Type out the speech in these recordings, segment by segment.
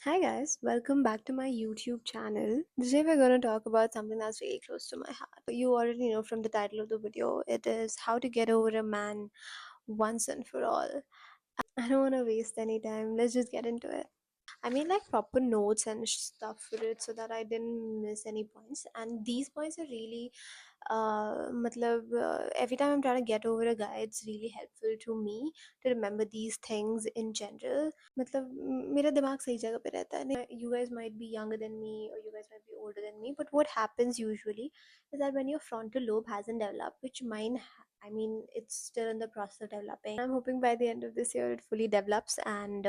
Hi guys, welcome back to my YouTube channel. Today we're going to talk about something that's really close to my heart. You already know from the title of the video, it is how to get over a man once and for all. I don't want to waste any time. Let's just get into it. I made like proper notes and stuff for it so that I didn't miss any points. And these points are really, every time I'm trying to get over a guy, it's really helpful to me to remember these things in general. मेरा दिमाग सही जगह पे रहता है. You guys might be younger than me or you guys might be older than me, but what happens usually is that when your frontal lobe hasn't developed, which I mean, it's still in the process of developing. I'm hoping by the end of this year it fully develops, and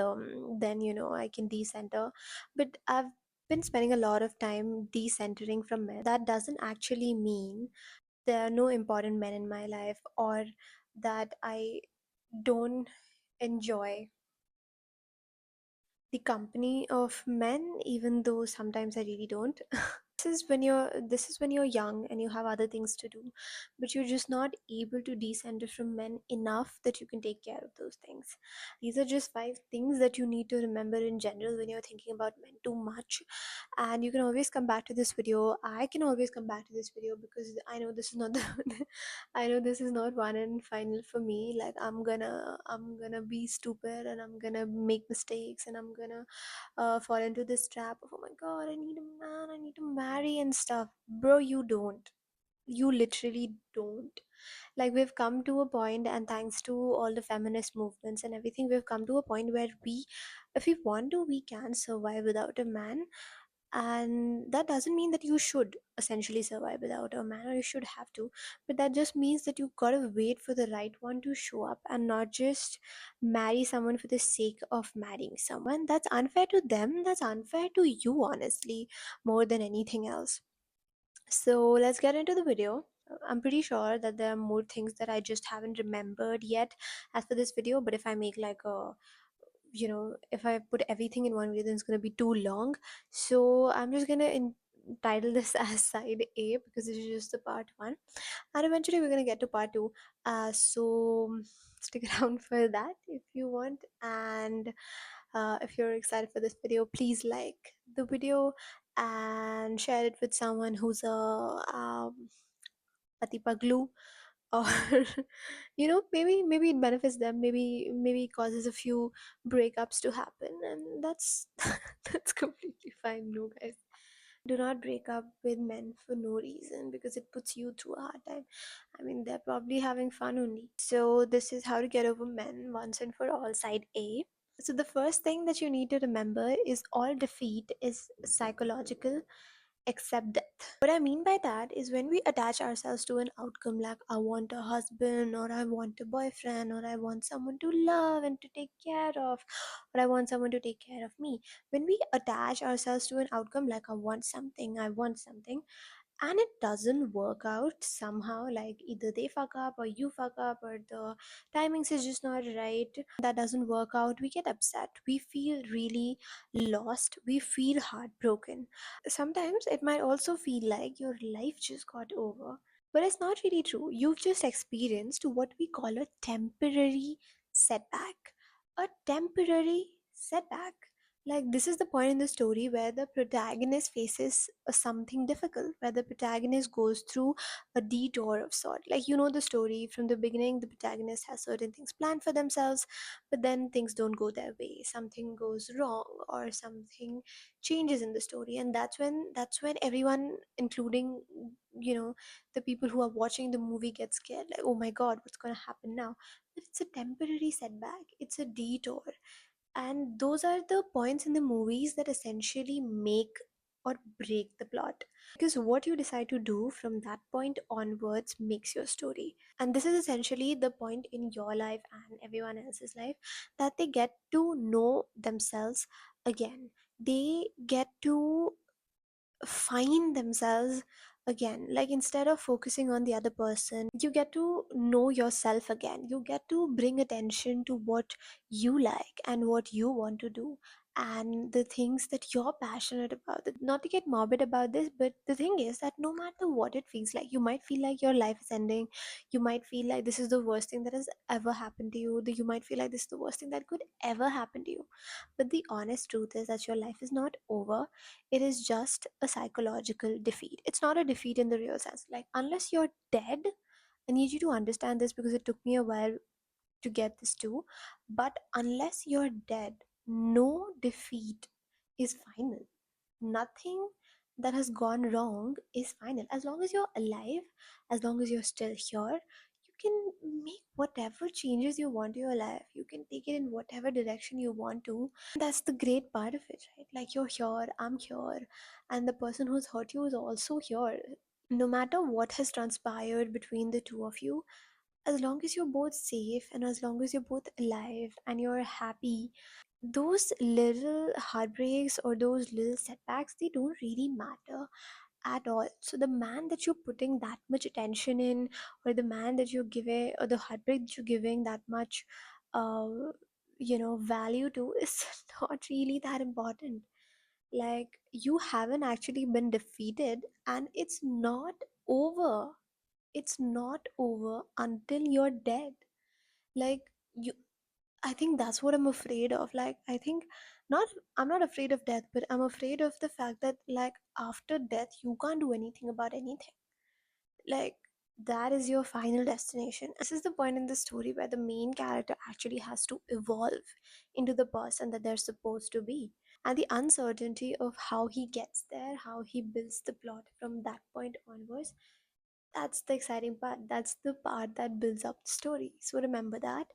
then I can decenter. But I've been spending a lot of time decentering from men. That doesn't actually mean there are no important men in my life, or that I don't enjoy the company of men, even though sometimes I really don't. This is when you're young and you have other things to do, but you're just not able to decenter from men enough that you can take care of those things. These are just 5 things that you need to remember in general when you're thinking about men too much. And you can always come back to this video. I can always come back to this video because I know this is not the I know this is not one and final for me. Like I'm gonna be stupid and I'm gonna make mistakes and I'm gonna fall into this trap of, oh my god, I need a man, I need to marry and stuff. Bro, you don't. You literally don't. Like, we've come to a point, and thanks to all the feminist movements and everything, we've come to a point where if we want to, we can survive without a man. And that doesn't mean that you should essentially survive without a man, or you should have to, but that just means that you gotta wait for the right one to show up and not just marry someone for the sake of marrying someone. That's unfair to them, that's unfair to you, honestly, more than anything else. So let's get into the video. I'm pretty sure that there are more things that I just haven't remembered yet as for this video, but if I make like a if I put everything in one video, then it's going to be too long. So I'm just going to title this as side A because this is just the part 1, and eventually we're going to get to part 2. So stick around for that if you want. And if you're excited for this video, please like the video and share it with someone who's a pati paglu, or maybe it benefits them, maybe it causes a few breakups to happen, and that's that's completely fine. No, guys, do not break up with men for no reason because it puts you through a hard time. I mean, they're probably having fun only. So this is how to get over men once and for all, side A. So the first thing that you need to remember is all defeat is psychological except death. What I mean by that is when we attach ourselves to an outcome, like I want a husband, or I want a boyfriend, or I want someone to love and to take care of, or I want someone to take care of me. When we attach ourselves to an outcome, like I want something, and it doesn't work out somehow, like either they fuck up or you fuck up or the timings is just not right, that doesn't work out, we get upset, we feel really lost, we feel heartbroken. Sometimes it might also feel like your life just got over, but it's not really true. You've just experienced what we call a temporary setback. A temporary setback. Like, this is the point in the story where the protagonist faces something difficult, where the protagonist goes through a detour of sort. Like, you know the story from the beginning, the protagonist has certain things planned for themselves, but then things don't go their way. Something goes wrong, or something changes in the story, and that's when everyone, including the people who are watching the movie, get scared, like, oh my god, what's going to happen now. But it's a temporary setback, it's a detour, and those are the points in the movies that essentially make or break the plot, because what you decide to do from that point onwards makes your story. And this is essentially the point in your life and everyone else's life, that they get to know themselves again, they get to find themselves again. Like, instead of focusing on the other person, you get to know yourself again, you get to bring attention to what you like and what you want to do. and the things that you're passionate about. Not to get morbid about this, but the thing is that no matter what it feels like, you might feel like your life is ending, you might feel like this is the worst thing that has ever happened to you, you might feel like this is the worst thing that could ever happen to you. But the honest truth is that your life is not over. It is just a psychological defeat. It's not a defeat in the real sense. Like, unless you're dead, I need you to understand this because it took me a while to get this too. But unless you're dead, no defeat is final. Nothing that has gone wrong is final. As long as you're alive, as long as you're still here, you can make whatever changes you want to your life. You can take it in whatever direction you want to. That's the great part of it, right? Like, you're here, I'm here, and the person who's hurt you is also here. No matter what has transpired between the two of you, as long as you're both safe and as long as you're both alive and you're happy, those little heartbreaks or those little setbacks, they don't really matter at all. So the man that you're putting that much attention in, or the man that you're giving, or the heartbreak that you're giving that much uh value to, is not really that important. Like, you haven't actually been defeated, and over it's not over until you're dead. Like, you I think that's what I'm afraid of. Like, I think, not I'm not afraid of death, but I'm afraid of the fact that, like, after death you can't do anything about anything. Like, that is your final destination. This is the point in the story where the main character actually has to evolve into the person that they're supposed to be. And the uncertainty of how he gets there, how he builds the plot from that point onwards, that's the exciting part. That's the part that builds up the story. So remember that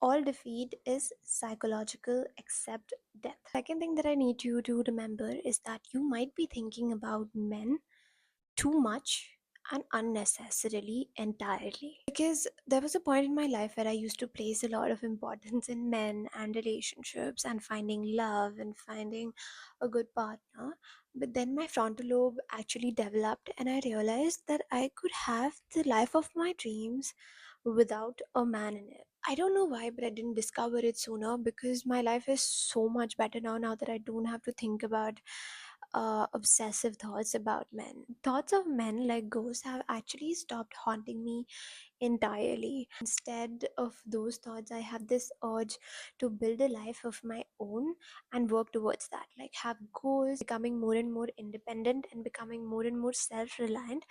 all defeat is psychological except death. Second thing that I need you to remember is that you might be thinking about men too much and unnecessarily entirely. Because there was a point in my life where I used to place a lot of importance in men and relationships and finding love and finding a good partner. But then my frontal lobe actually developed, and I realized that I could have the life of my dreams without a man in it. I don't know why, but I didn't discover it sooner, because my life is so much better now that I don't have to think about obsessive thoughts about men. Thoughts of men like ghosts have actually stopped haunting me entirely. Instead of those thoughts, I have this urge to build a life of my own and work towards that. Like, have goals, becoming more and more independent and becoming more and more self reliant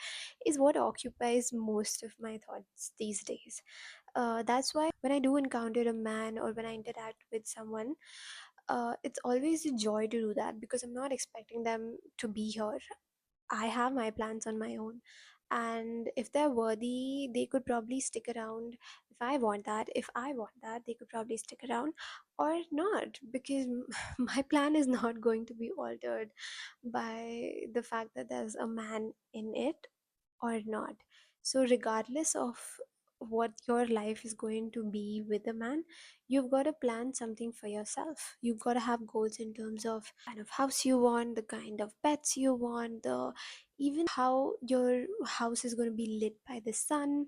is what occupies most of my thoughts these days. That's why when I do encounter a man or when I interact with someone, it's always a joy to do that, because I'm not expecting them to be here. I have my plans on my own. And if they're worthy, they could probably stick around. If I want that, they could probably stick around or not, because my plan is not going to be altered by the fact that there's a man in it or not. So, regardless of what your life is going to be with a man, you've got to plan something for yourself. You've got to have goals in terms of kind of house you want, the kind of pets you want, the even how your house is going to be lit by the sun,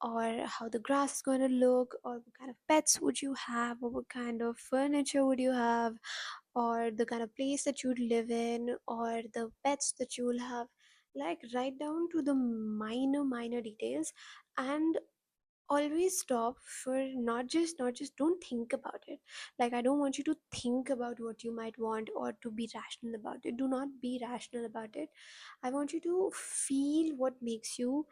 or how the grass is going to look, or what kind of pets would you have, or what kind of furniture would you have, or the kind of place that you'd live in, or the pets that you'll have. Like, right down to the minor details. And always stop for not just don't think about it. Like, I don't want you to think about what you might want or to be rational about it. Do not be rational about it. I want you to feel what makes you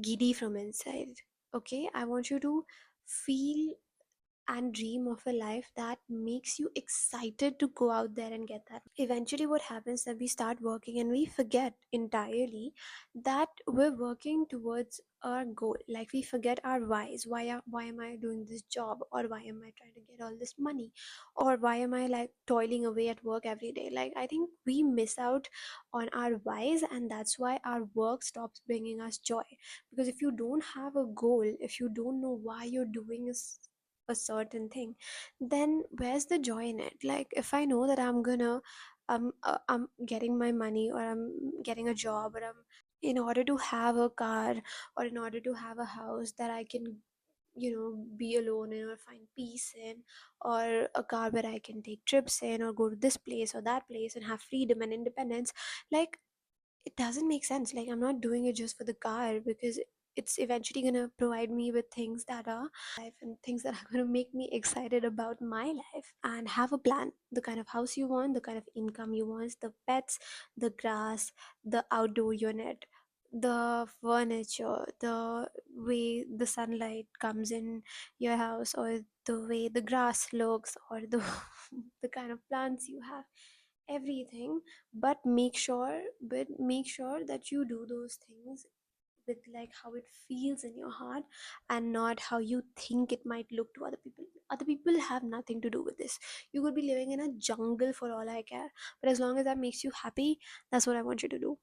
giddy from inside. Okay, I want you to feel and dream of a life that makes you excited to go out there and get that. Eventually, what happens that we start working and we forget entirely that we're working towards our goal. Like, we forget our whys. Why am I doing this job, or why am I trying to get all this money, or why am I like toiling away at work every day? Like, I think we miss out on our whys, and that's why our work stops bringing us joy. Because if you don't have a goal, if you don't know why you're doing a certain thing, then where's the joy in it? Like, if I know that I'm getting my money, or I'm getting a job, or I'm in order to have a car, or in order to have a house that I can be alone in or find peace in, or a car where I can take trips in or go to this place or that place and have freedom and independence. Like, it doesn't make sense. Like, I'm not doing it just for the car, because it's eventually going to provide me with things that are life and things that are going to make me excited about my life. And have a plan: the kind of house you want, the kind of income you want, the pets, the grass, the outdoor unit, the furniture, the way the sunlight comes in your house, or the way the grass looks, or the the kind of plants you have, everything. But make sure that you do those things with like how it feels in your heart, and not how you think it might look to other people. Other people have nothing to do with this. You could be living in a jungle for all I care, but as long as that makes you happy, that's what I want you to do.